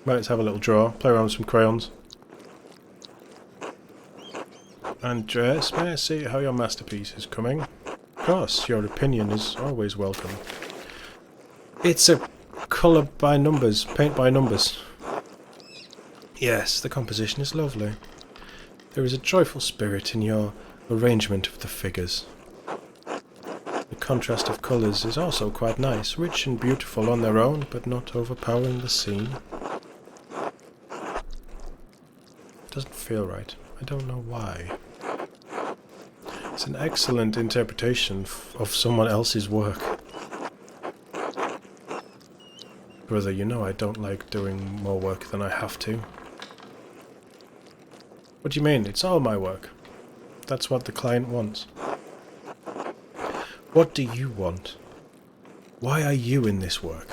Let's have a little draw, play around with some crayons. Andreas, may I see how your masterpiece is coming? Of course, your opinion is always welcome. It's a colour by numbers, paint by numbers. Yes, the composition is lovely. There is a joyful spirit in your arrangement of the figures. The contrast of colours is also quite nice, rich and beautiful on their own, but not overpowering the scene. It doesn't feel right. I don't know why. It's an excellent interpretation of someone else's work. Brother, you know I don't like doing more work than I have to. What do you mean? It's all my work. That's what the client wants. What do you want? Why are you in this work?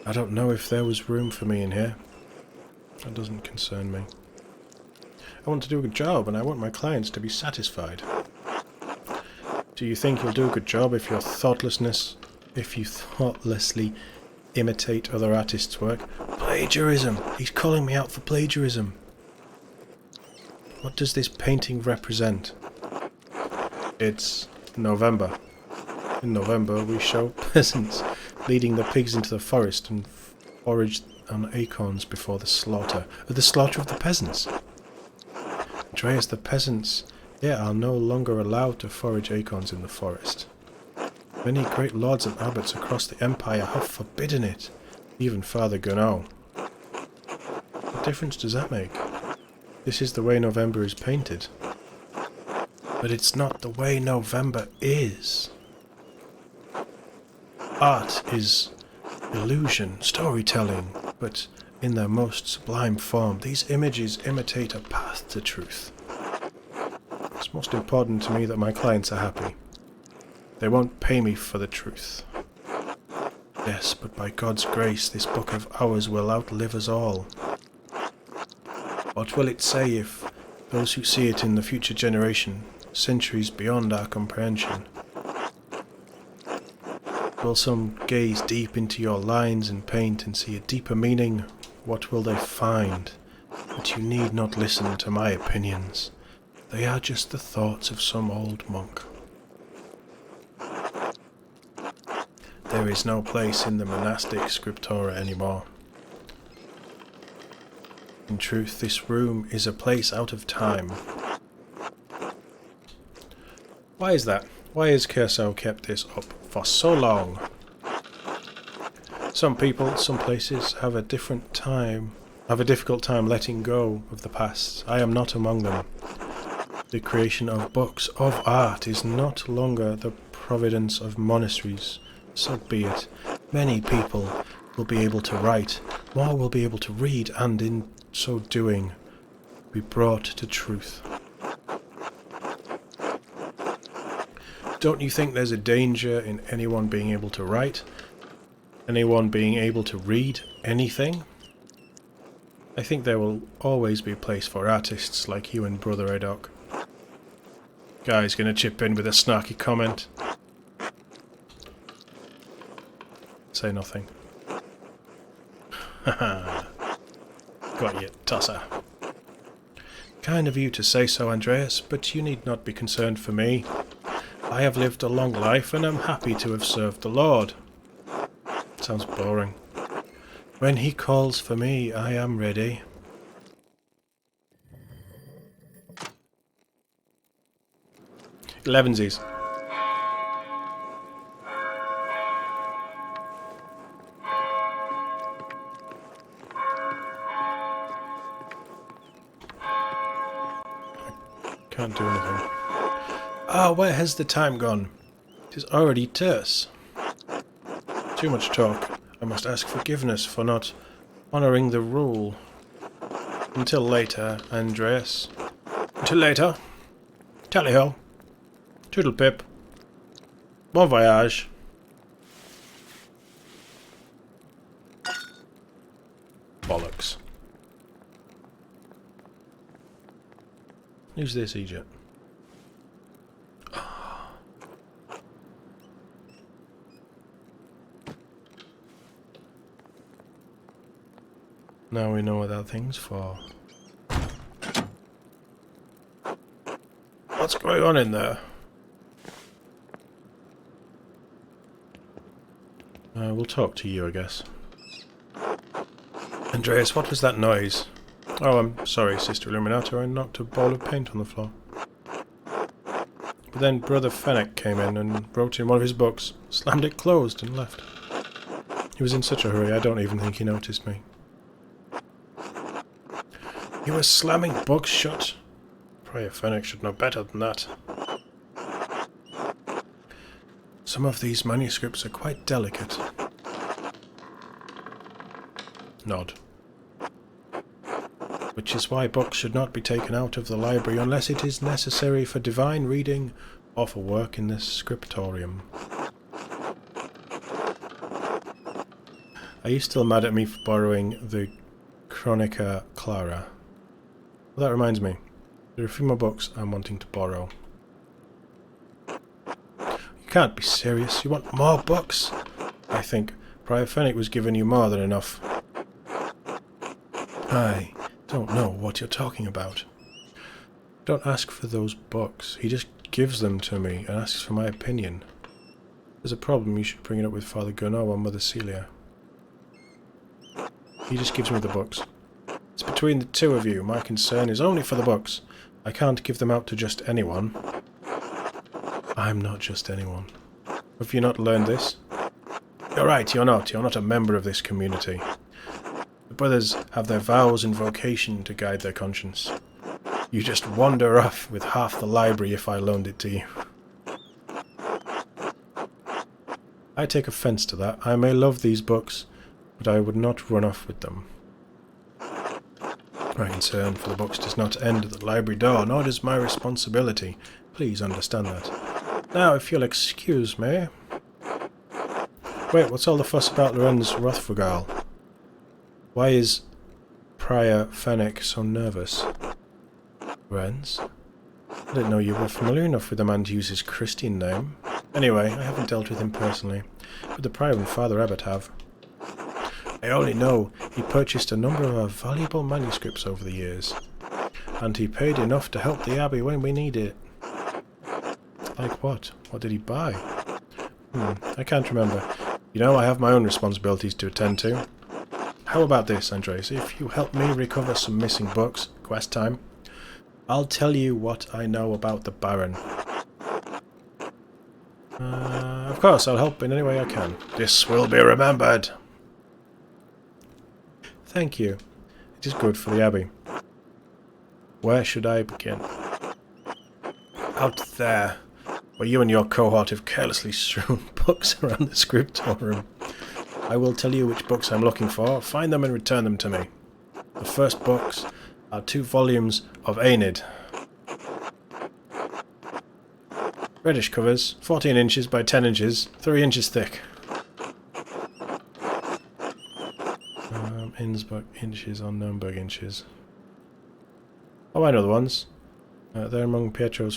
I don't know if there was room for me in here. That doesn't concern me. I want to do a good job, and I want my clients to be satisfied. Do you think you'll do a good job if you thoughtlessly imitate other artists' work? Plagiarism! He's calling me out for plagiarism. What does this painting represent? It's November. In November we show peasants leading the pigs into the forest and forage on acorns before the slaughter. The slaughter of the peasants. Andreas, the peasants here are no longer allowed to forage acorns in the forest. Many great lords and abbots across the empire have forbidden it, even Father Gunnar. What difference does that make? This is the way November is painted. But it's not the way November is. Art is illusion, storytelling, but in their most sublime form. These images imitate a path to truth. It's most important to me that my clients are happy. They won't pay me for the truth. Yes, but by God's grace, this book of ours will outlive us all. What will it say if those who see it in the future generation, centuries beyond our comprehension? Will some gaze deep into your lines and paint and see a deeper meaning? What will they find? That you need not listen to my opinions. They are just the thoughts of some old monk. There is no place in the monastic scriptura anymore. In truth, this room is a place out of time. Why is that? Why has Curso kept this up for so long? Some people, some places have a difficult time letting go of the past. I am not among them. The creation of books, of art, is not longer the providence of monasteries. So be it. Many people will be able to write, more will be able to read, and in so doing, be brought to truth. Don't you think there's a danger in anyone being able to write? Anyone being able to read anything? I think there will always be a place for artists like you and Brother Adoc. Guy's gonna chip in with a snarky comment. Say nothing. Haha. Got you, tosser. Kind of you to say so, Andreas, but you need not be concerned for me. I have lived a long life and am happy to have served the Lord. Sounds boring. When he calls for me, I am ready. Elevensies. Can't do anything. Ah, where has the time gone? It is already terse. Too much talk. I must ask forgiveness for not honouring the rule. Until later, Andreas. Until later. Tally-ho. Toodle-pip. Bon voyage. Bollocks. Who's this, Egypt? Now we know what that thing's for. What's going on in there? We'll talk to you, I guess. Andreas, what was that noise? Oh, I'm sorry, Sister Illuminator. I knocked a ball of paint on the floor. But then Brother Fennec came in and wrote in one of his books, slammed it closed and left. He was in such a hurry, I don't even think he noticed me. You were slamming books shut? Prior Fennec should know better than that. Some of these manuscripts are quite delicate. Nod. Which is why books should not be taken out of the library unless it is necessary for divine reading or for work in the scriptorium. Are you still mad at me for borrowing the Chronica Clara? Well, that reminds me. There are a few more books I'm wanting to borrow. You can't be serious. You want more books? I think Prior Fennec was giving you more than enough. I don't know what you're talking about. Don't ask for those books. He just gives them to me and asks for my opinion. If there's a problem, you should bring it up with Father Gunnar or Mother Celia. He just gives me the books. It's between the two of you. My concern is only for the books. I can't give them out to just anyone. I'm not just anyone. Have you not learned this? You're right, you're not. You're not a member of this community. The brothers have their vows and vocation to guide their conscience. You just wander off with half the library if I loaned it to you. I take offence to that. I may love these books, but I would not run off with them. My concern for the books does not end at the library door, nor does my responsibility. Please understand that. Now, if you'll excuse me... Wait, what's all the fuss about Lorenz Rothfugal? Why is Prior Fennec so nervous? Lorenz? I didn't know you were familiar enough with the man to use his Christian name. Anyway, I haven't dealt with him personally, but the Prior and Father Abbot have. I only know he purchased a number of valuable manuscripts over the years, and he paid enough to help the Abbey when we needed it. Like what? What did he buy? I can't remember. You know, I have my own responsibilities to attend to. How about this, Andres? If you help me recover some missing books, quest time, I'll tell you what I know about the Baron. Of course, I'll help in any way I can. This will be remembered. Thank you. It is good for the Abbey. Where should I begin? Out there, where you and your cohort have carelessly strewn books around the scriptorium. I will tell you which books I'm looking for. Find them and return them to me. The first books are 2 volumes of Aenid. Reddish covers, 14 inches by 10 inches, 3 inches thick. Innsbruck inches or Nuremberg inches. Oh, I know the ones. They're among Piero's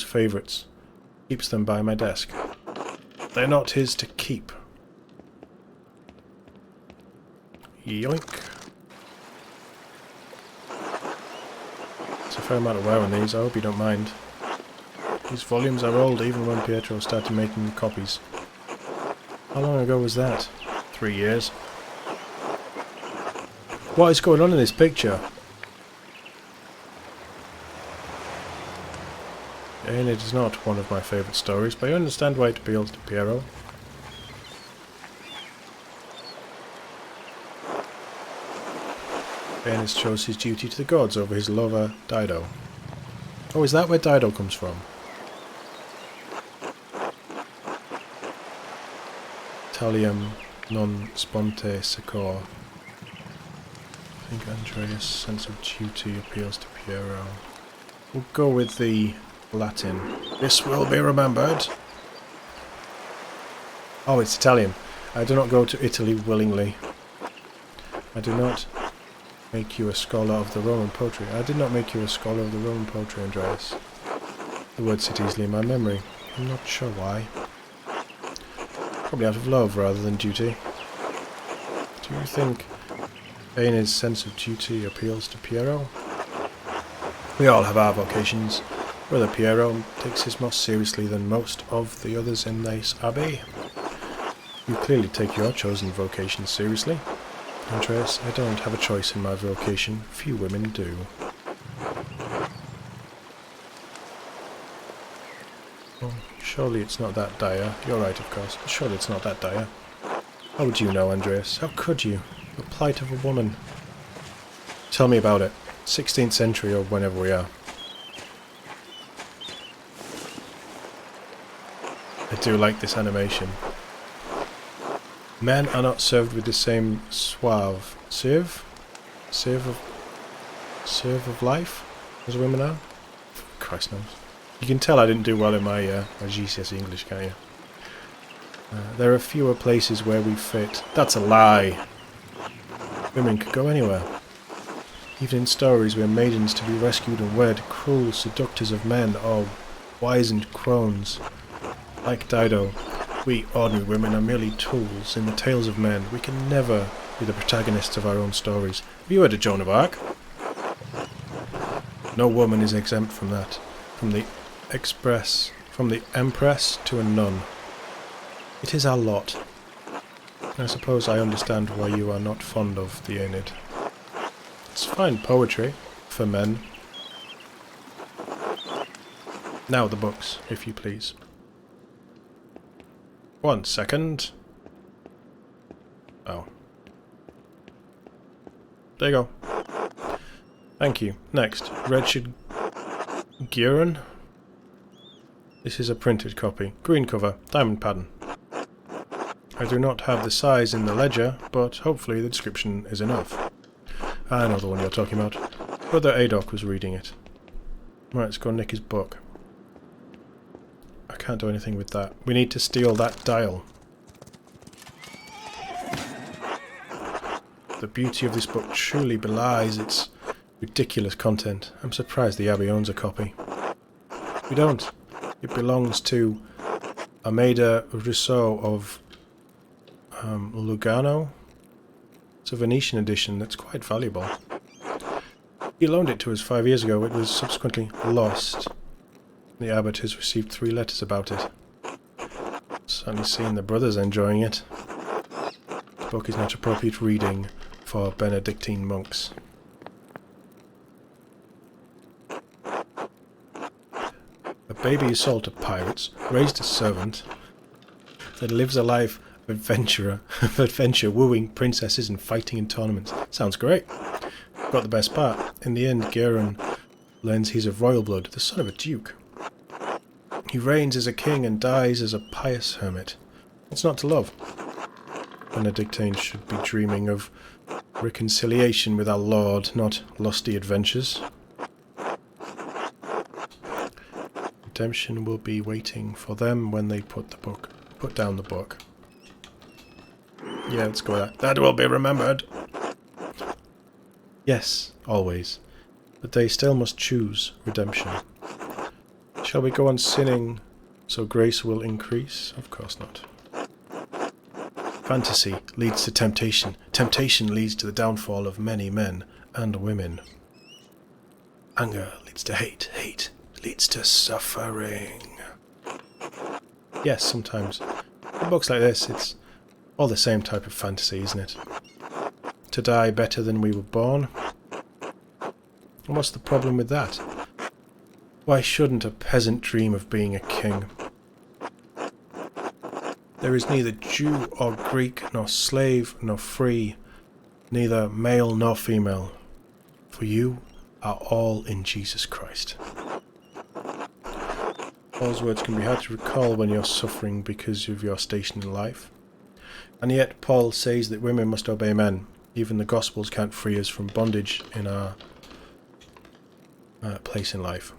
favourites. Keeps them by my desk. They're not his to keep. Yoink. There's a fair amount of wear on these. I hope you don't mind. These volumes are old even when Pietro started making copies. How long ago was that? 3 years. What is going on in this picture? Aenid is not one of my favourite stories, but I understand why it appeals to Piero. Aenid chose his duty to the gods over his lover, Dido. Oh, is that where Dido comes from? Talium non sponte secor. I think Andreas' sense of duty appeals to Piero. We'll go with the Latin. This will be remembered. Oh, it's Italian. I do not go to Italy willingly. I do not make you a scholar of the Roman poetry. I did not make you a scholar of the Roman poetry, Andreas. The words sit easily in my memory. I'm not sure why. Probably out of love rather than duty. Do you think Aenid's sense of duty appeals to Piero. We all have our vocations. Brother Piero takes his most seriously than most of the others in this abbey. You clearly take your chosen vocation seriously. Andreas, I don't have a choice in my vocation. Few women do. Oh, surely it's not that dire. You're right, of course. Surely it's not that dire. How would you know, Andreas? How could you? The plight of a woman. Tell me about it. 16th century or whenever we are. I do like this animation. Men are not served with the same suave serve of life as women are. Christ knows. You can tell I didn't do well in my GCSE English, can't you? There are fewer places where we fit. That's a lie. Women could go anywhere. Even in stories where maidens to be rescued and wed, cruel seductors of men, or wizened crones. Like Dido, we ordinary women are merely tools in the tales of men. We can never be the protagonists of our own stories. Have you heard of Joan of Arc? No woman is exempt from that. From the empress to a nun. It is our lot. I suppose I understand why you are not fond of the Aeneid. It's fine poetry for men. Now the books, if you please. 1 second. Oh. There you go. Thank you. Next, Richard Guerin. This is a printed copy. Green cover, diamond pattern. I do not have the size in the ledger, but hopefully the description is enough. I know the one you're talking about. Brother Adoc was reading it. Right, let's go nick his book. I can't do anything with that. We need to steal that dial. The beauty of this book truly belies its ridiculous content. I'm surprised the Abbey owns a copy. We don't. It belongs to Ameda Rousseau of Lugano. It's a Venetian edition that's quite valuable. He loaned it to us 5 years ago. It was subsequently lost. The abbot has received 3 letters about it. Certainly seen the brothers enjoying it. The book is not appropriate reading for Benedictine monks. A baby is sold to pirates, raised a servant, that lives a life of adventure, wooing princesses and fighting in tournaments. Sounds great. Got the best part. In the end, Guerin learns he's of royal blood, the son of a duke. He reigns as a king and dies as a pious hermit. What's not to love? Benedictines should be dreaming of reconciliation with our Lord, not lusty adventures. Redemption will be waiting for them when they put down the book. Yeah, let's go with that. That will be remembered. Yes, always. But they still must choose redemption. Shall we go on sinning so grace will increase? Of course not. Fantasy leads to temptation. Temptation leads to the downfall of many men and women. Anger leads to hate. Hate leads to suffering. Yes, sometimes. In books like this, it's all the same type of fantasy, isn't it? To die better than we were born. And what's the problem with that? Why shouldn't a peasant dream of being a king? There is neither Jew or Greek, nor slave nor free, neither male nor female, for you are all in Jesus Christ. Paul's words can be hard to recall when you're suffering because of your station in life. And yet Paul says that women must obey men. Even the Gospels can't free us from bondage in our place in life.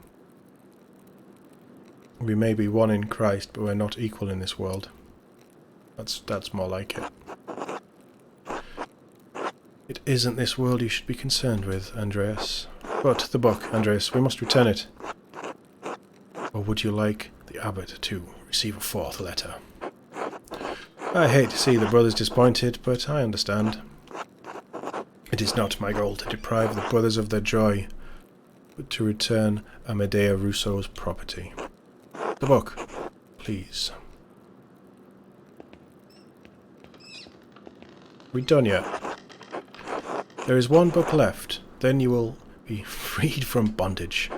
We may be one in Christ, but we're not equal in this world. That's more like it. It isn't this world you should be concerned with, Andreas. But the book, Andreas, we must return it. Or would you like the abbot to receive a 4th letter? I hate to see the brothers disappointed, but I understand. It is not my goal to deprive the brothers of their joy, but to return Amedea Rousseau's property. The book, please. We done yet? There is one book left, then you will be freed from bondage.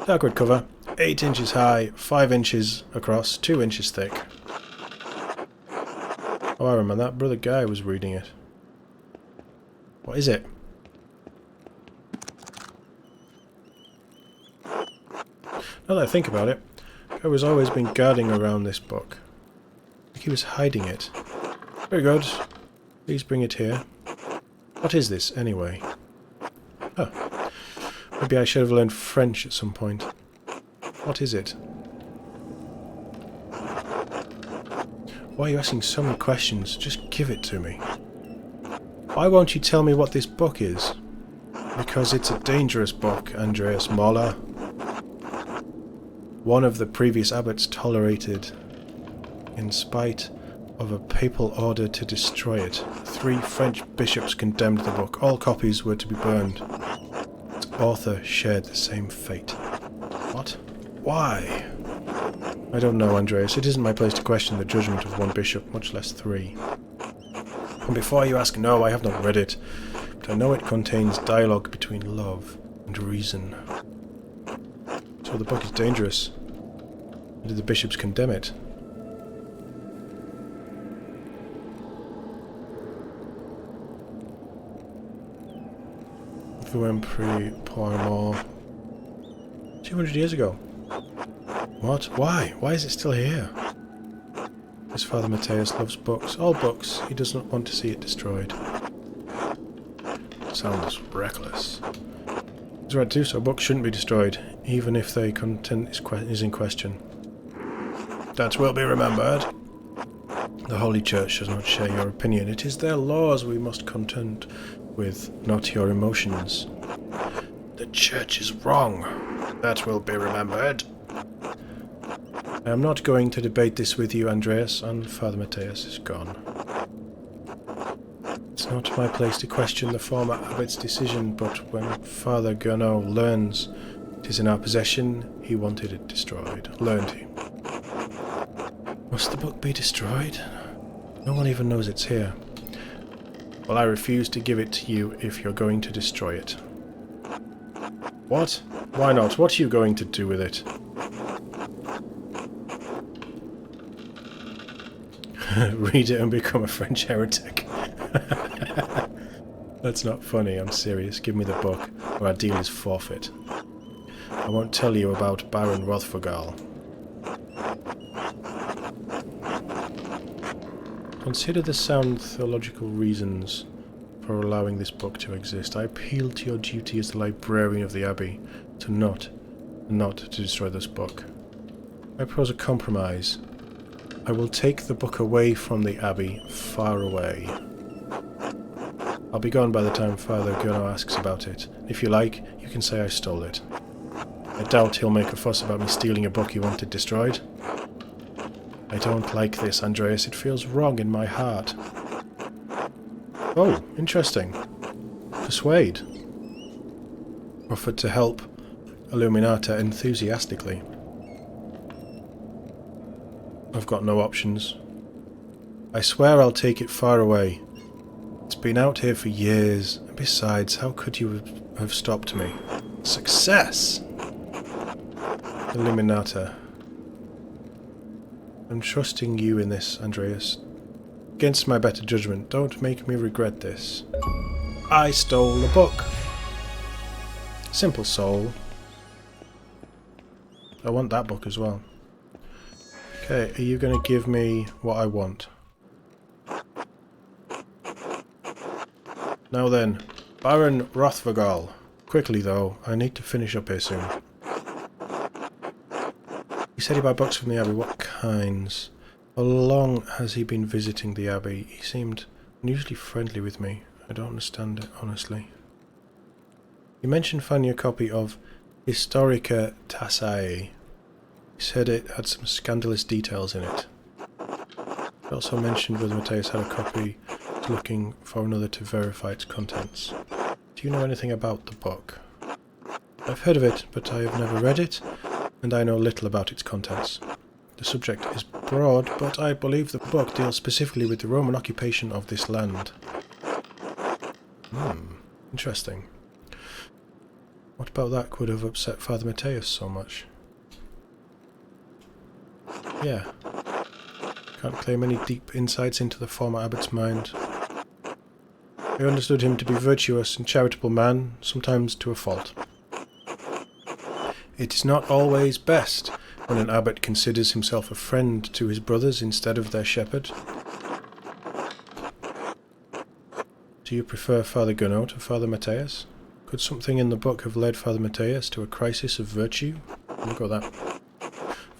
Darkwood cover, 8 inches high, 5 inches across, 2 inches thick. Oh, I remember that brother guy was reading it. What is it? Now that I think about it, I was always been guarding around this book. Like he was hiding it. Very good. Please bring it here. What is this, anyway? Oh. Maybe I should have learned French at some point. What is it? Why are you asking so many questions? Just give it to me. Why won't you tell me what this book is? Because it's a dangerous book, Andreas Moller. One of the previous abbots tolerated, in spite of a papal order to destroy it. 3 French bishops condemned the book. All copies were to be burned. Its author shared the same fate. What? Why? I don't know, Andreas. It isn't my place to question the judgment of one bishop, much less 3. And before you ask, no, I have not read it, but I know it contains dialogue between love and reason. So the book is dangerous. Did the bishops condemn it? Prix Poirmont. 200 years ago. What? Why? Why is it still here? His father Matthias loves books. All books. He does not want to see it destroyed. Sounds reckless. He's right too, so books shouldn't be destroyed, even if their content is in question. That will be remembered. The Holy Church does not share your opinion. It is their laws we must contend with, not your emotions. The Church is wrong. That will be remembered. I am not going to debate this with you, Andreas, and Father Matthias is gone. It's not my place to question the former abbot's decision, but when Father Gurnot learns it is in our possession, he wanted it destroyed. Learned he. Must the book be destroyed? No one even knows it's here. Well, I refuse to give it to you if you're going to destroy it. What? Why not? What are you going to do with it? Read it and become a French heretic. That's not funny, I'm serious. Give me the book, or our deal is forfeit. I won't tell you about Baron Rothfugal. Consider the sound theological reasons for allowing this book to exist. I appeal to your duty as the librarian of the Abbey to not to destroy this book. I propose a compromise. I will take the book away from the Abbey, far away. I'll be gone by the time Father Gurnot asks about it. If you like, you can say I stole it. I doubt he'll make a fuss about me stealing a book he wanted destroyed. I don't like this, Andreas. It feels wrong in my heart. Oh, interesting. Persuade. Offered to help Illuminata enthusiastically. I've got no options. I swear I'll take it far away. It's been out here for years, and besides, how could you have stopped me? Success! Illuminata. I'm trusting you in this, Andreas. Against my better judgment, don't make me regret this. I stole the book. Simple soul. I want that book as well. Okay, are you going to give me what I want? Now then, Baron Rothfugal. Quickly though, I need to finish up here soon. He said he buy books from the Abbey. What kinds? How long has he been visiting the Abbey? He seemed unusually friendly with me. I don't understand it, honestly. He mentioned finding a copy of Historica Tassae. He said it had some scandalous details in it. He also mentioned Brother Matthias had a copy to looking for another to verify its contents. Do you know anything about the book? I've heard of it, but I have never read it, and I know little about its contents. The subject is broad, but I believe the book deals specifically with the Roman occupation of this land. Interesting. What about that could have upset Father Matthias so much? Yeah. Can't claim any deep insights into the former abbot's mind. I understood him to be a virtuous and charitable man, sometimes to a fault. It is not always best when an abbot considers himself a friend to his brothers instead of their shepherd. Do you prefer Father Gunno to Father Matthias? Could something in the book have led Father Matthias to a crisis of virtue? Look at that.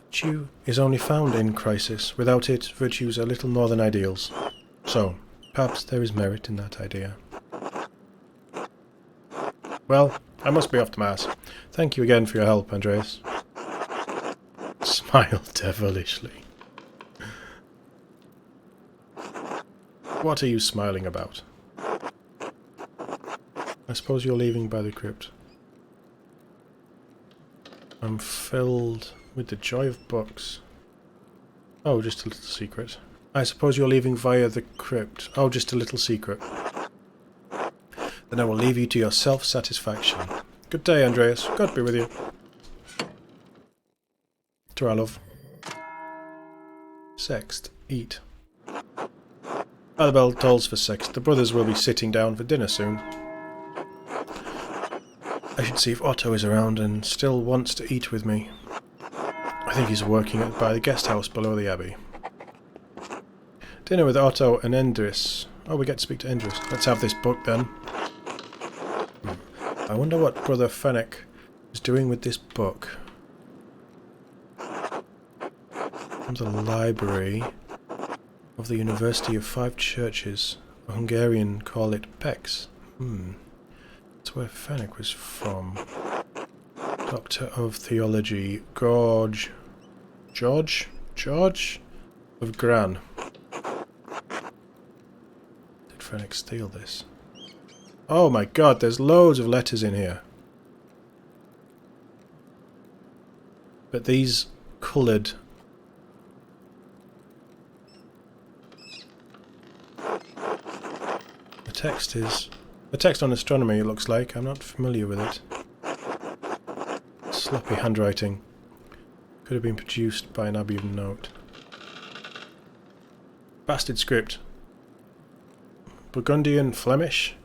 Virtue is only found in crisis. Without it, virtues are little more than ideals. So, perhaps there is merit in that idea. Well, I must be off to Mass. Thank you again for your help, Andreas. Smile devilishly. What are you smiling about? I suppose you're leaving by the crypt. I'm filled with the joy of books. Oh, just a little secret. I suppose you're leaving via the crypt. Oh, just a little secret. Then I will leave you to your self-satisfaction. Good day, Andreas. God be with you. To our love. Sext. Eat. The bell tolls for sext. The brothers will be sitting down for dinner soon. I should see if Otto is around and still wants to eat with me. I think he's working by the guest house below the abbey. Dinner with Otto and Endris. Oh, we get to speak to Endris. Let's have this book then. I wonder what Brother Fennec is doing with this book. From the library of the University of Five Churches. The Hungarian call it PEX. That's where Fennec was from. Doctor of Theology, George of Gran. Did Fennec steal this? Oh my god, there's loads of letters in here. But these coloured. The text on astronomy, it looks like. I'm not familiar with it. Sloppy handwriting. Could have been produced by an Abian note. Bastard script. Burgundian Flemish?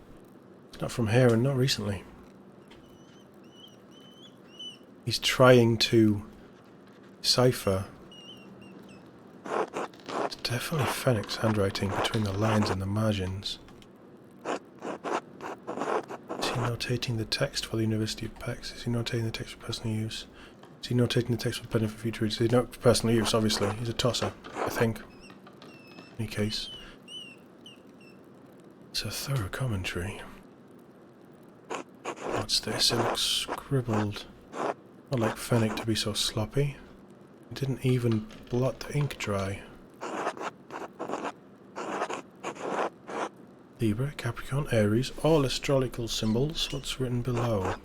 It's not from here and not recently. He's trying to decipher. It's definitely Fennec's handwriting between the lines and the margins. Is he notating the text for the University of Pex? Is he notating the text for personal use? Is he notating the text for benefit for future readers? Is he not for personal use, obviously. He's a tosser, I think. In any case. It's a thorough commentary. What's this? It looks scribbled. Not like Fennec to be so sloppy. He didn't even blot the ink dry. Libra, Capricorn, Aries, all astrological symbols. What's written below?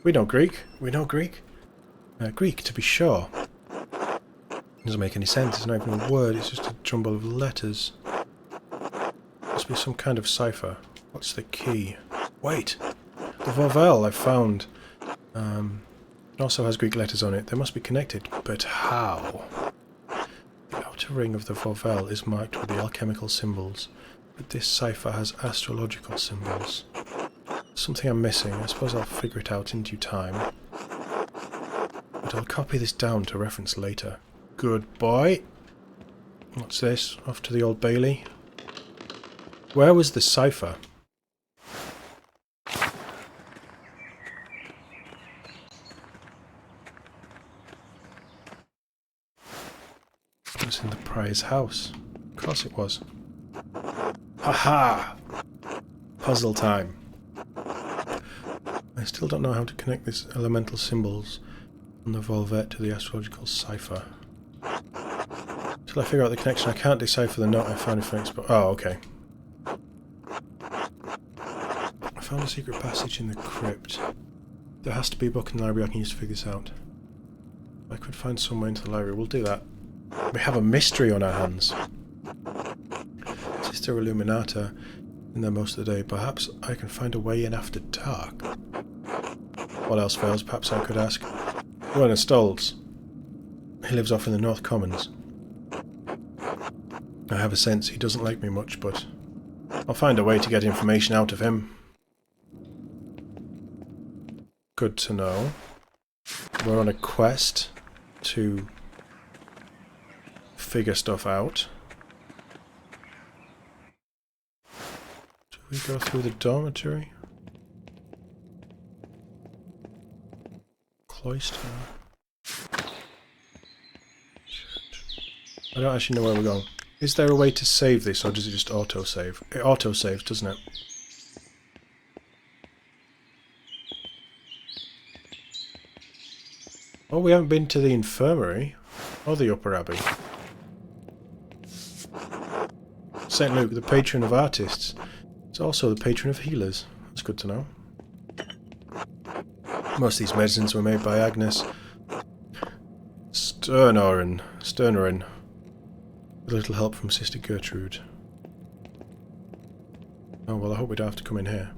We know Greek. We know Greek. Greek, to be sure. Doesn't make any sense. It's not even a word. It's just a jumble of letters. Must be some kind of cipher. What's the key? Wait! The Vowel I found. It also has Greek letters on it. They must be connected. But how? The outer ring of the Vowel is marked with the alchemical symbols, but this cipher has astrological symbols. Something I'm missing. I suppose I'll figure it out in due time. But I'll copy this down to reference later. Good boy. What's this? Off to the Old Bailey. Where was the cipher? It was in the prior's house. Of course it was. Ha-ha! Puzzle time. I still don't know how to connect these elemental symbols on the Volvet to the astrological cipher. Till I figure out the connection, I can't decipher the note I found in Phoenix, but oh, okay. I found a secret passage in the crypt. There has to be a book in the library I can use to figure this out. I could find some way into the library. We'll do that. We have a mystery on our hands. Sister Illuminata in there most of the day. Perhaps I can find a way in after dark. What else fails? Perhaps I could ask Werner Stolz. He lives off in the North Commons. I have a sense he doesn't like me much, but I'll find a way to get information out of him. Good to know. We're on a quest to figure stuff out. Do we go through the dormitory? Cloister. I don't actually know where we're going. Is there a way to save this, or does it just auto-save? It auto-saves, doesn't it? Oh, we haven't been to the infirmary or the upper abbey. St. Luke, the patron of artists, is also the patron of healers. That's good to know. Most of these medicines were made by Agnes Sternorin, with a little help from Sister Gertrude. Oh well, I hope we don't have to come in here.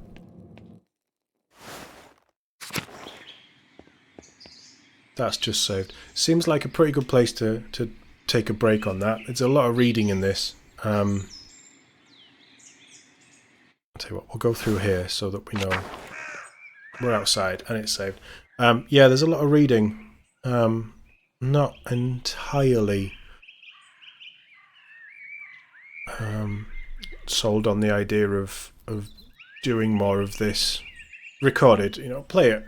That's just saved. Seems like a pretty good place to take a break on that. There's a lot of reading in this. I'll tell you what, we'll go through here so that we know we're outside and it's saved. Yeah, there's a lot of reading. Not entirely sold on the idea of doing more of this recorded. You know, play it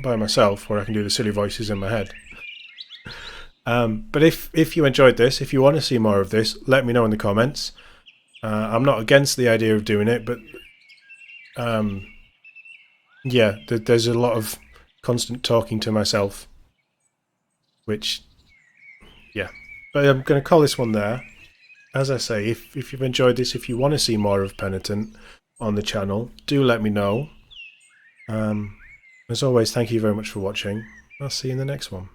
by myself where I can do the silly voices in my head. But if you enjoyed this, if you want to see more of this, let me know in the comments. I'm not against the idea of doing it, but yeah, there's a lot of constant talking to myself, which, yeah. But I'm going to call this one there. As I say, if you've enjoyed this, if you want to see more of Penitent on the channel, do let me know. As always, thank you very much for watching. I'll see you in the next one.